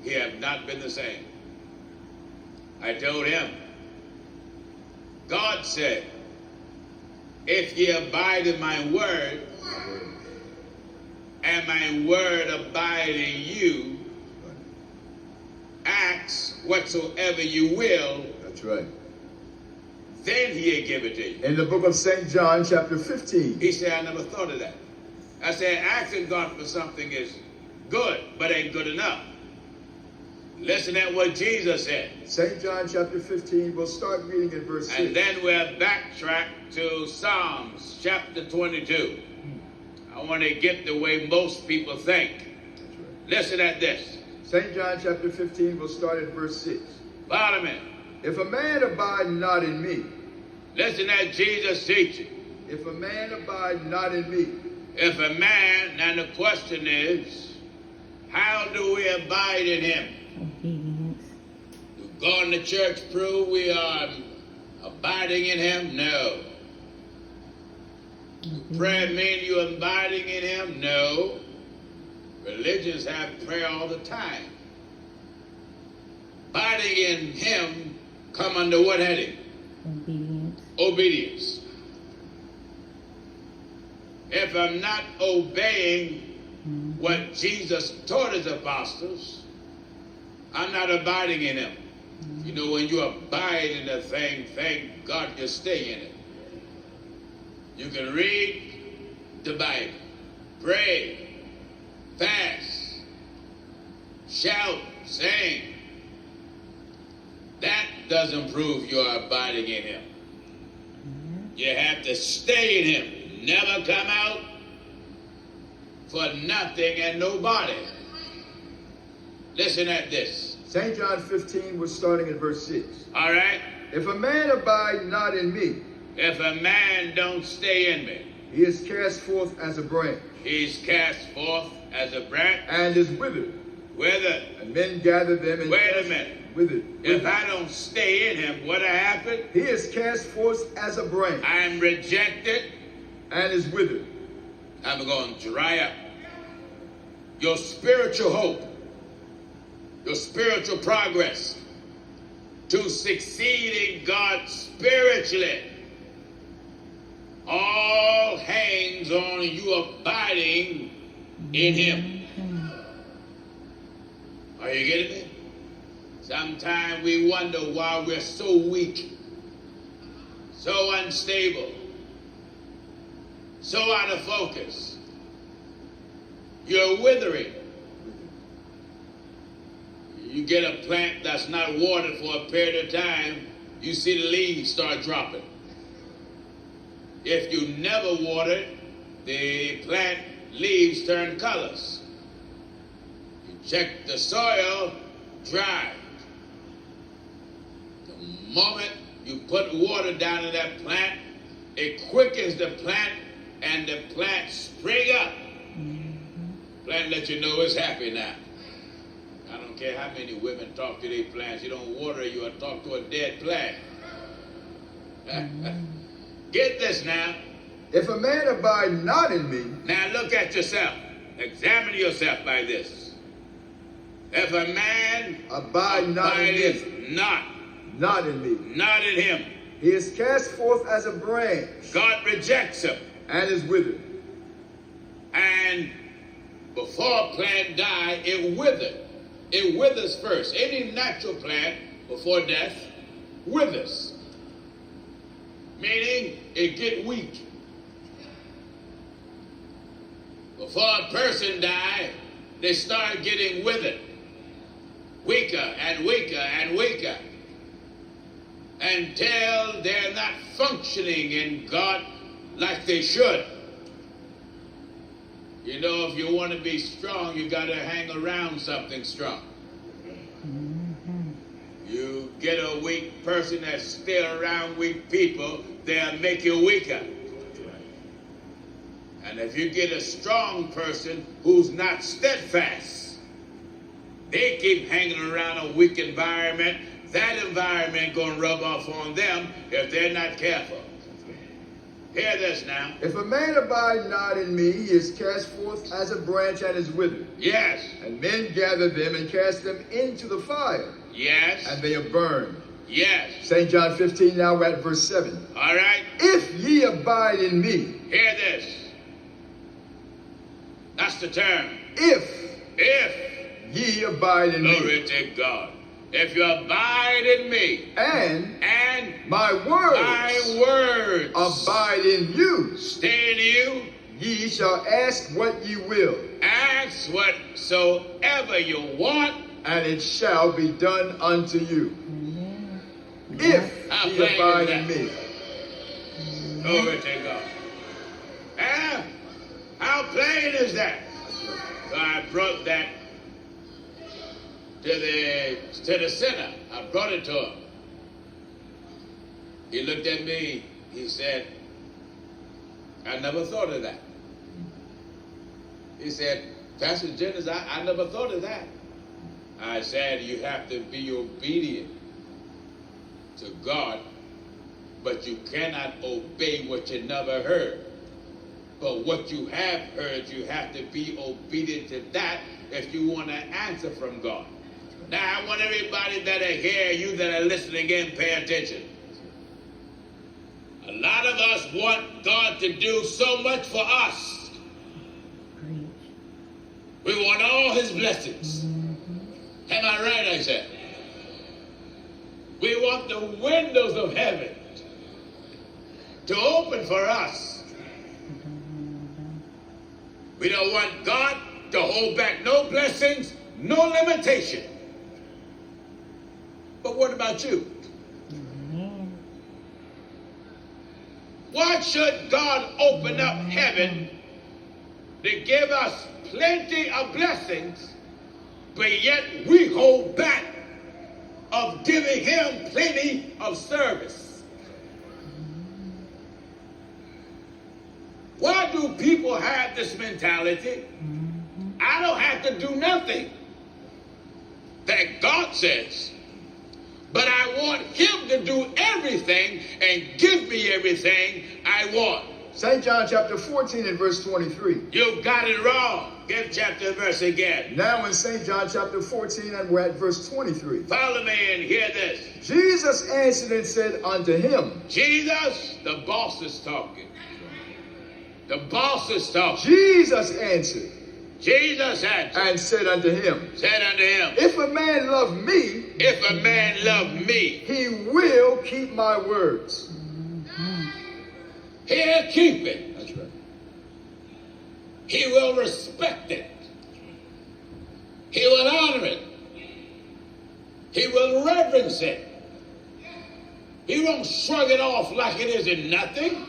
he have not been the same. I told him, God said, if ye abide in my word, and my word abide in you, ask whatsoever you will. That's right. Then he'll give it to you. In the book of St. John, chapter 15. He said, I never thought of that. I said, asking God for something is good, but ain't good enough. Listen at what Jesus said. St. John, chapter 15. We'll start reading at verse 6. And then we'll backtrack to Psalms, chapter 22. I want to get the way most people think. That's right. Listen at this. St. John, chapter 15. We'll start at verse 6. Follow me. If a man abide not in me. Listen at Jesus' teaching. If a man abide not in me. If a man, and the question is, how do we abide in him? Obedience. Do going to church prove we are abiding in him? No. Prayer mean you abiding in him? No. Religions have prayer all the time. Abiding in him come under what heading? Obedience. Obedience. If I'm not obeying what Jesus taught his apostles, I'm not abiding in him. You know, when you abide in a thing, thank God you stay in it. You can read the Bible, pray, fast, shout, sing. That doesn't prove you're abiding in him. You have to stay in him. Never come out for nothing and nobody. Listen at this. St. John 15, we're starting at verse 6. All right? If a man abide not in me. If a man don't stay in me. He is cast forth as a branch. He's cast forth as a branch. And is withered. Withered. And men gather them and wait a minute. Withered. If I don't stay in him, what'll happen? He is cast forth as a branch. I'm rejected. And is withered. I'm going to dry up. Your spiritual hope, your spiritual progress to succeed in God spiritually all hangs on you abiding in him. Are you getting me? Sometimes we wonder why we're so weak, so unstable, so out of focus. You're withering. You get a plant that's not watered for a period of time, you see the leaves start dropping. If you never water it, the plant leaves turn colors. You check the soil, dry. The moment you put water down in that plant, it quickens the plant and the plant spring up. Plant let you know it's happy now. I don't care how many women talk to these plants. You don't water it, you will talk to a dead plant. Get this now. If a man abide not in me. Now look at yourself. Examine yourself by this. If a man abide not in me. Not in me. Not in him. He is cast forth as a branch. God rejects him. And is withered. And before a plant die, it withered. It withers first. Any natural plant before death withers. Meaning it get weak. Before a person die, they start getting withered. Weaker and weaker and weaker. Until they're not functioning in God like they should. You know, if you want to be strong, you got to hang around something strong. You get a weak person that stay around weak people, they'll make you weaker. And if you get a strong person who's not steadfast, they keep hanging around a weak Hear this now. If a man abide not in me, he is cast forth as a branch and is withered. Yes. And men gather them and cast them into the fire. Yes. And they are burned. Yes. St. John 15, now we're at verse 7. All right. If ye abide in me. Hear this. That's the term. If ye abide in me. Glory to God. If you abide in me. And my words abide in you. Stay in you. Ye shall ask what ye will. Ask whatsoever you want. And it shall be done unto you. Amen. If How ye plain abide is in me. Glory to God. How plain is that? So I brought that to the sinner. I brought it to him. He looked at me. He said, I never thought of that. He said, Pastor Jennings, I never thought of that. I said, you have to be obedient to God, but you cannot obey what you never heard. But what you have heard, you have to be obedient to that if you want an answer from God. Now, I want everybody that are here, you that are listening in, pay attention. A lot of us want God to do so much for us. We want all his blessings. Am I right, I said? We want the windows of heaven to open for us. We don't want God to hold back no blessings, no limitation. But what about you? Why should God open up heaven to give us plenty of blessings, but yet we hold back of giving him plenty of service? Why do people have this mentality? I don't have to do nothing that God says, but I want him to do everything and give me everything I want. St. John chapter 14 and verse 23. You got it wrong. Give chapter and verse again. Now in St. John chapter 14 and we're at verse 23. Follow me and hear this. Jesus answered and said unto him. Jesus, the boss is talking. The boss is talking. Jesus answered. Jesus answered. And said unto him. Said unto him. If a man love me. If a man love me. He will keep my words. He'll keep it. That's right. He will respect it. He will honor it. He will reverence it. He won't shrug it off like it isn't nothing.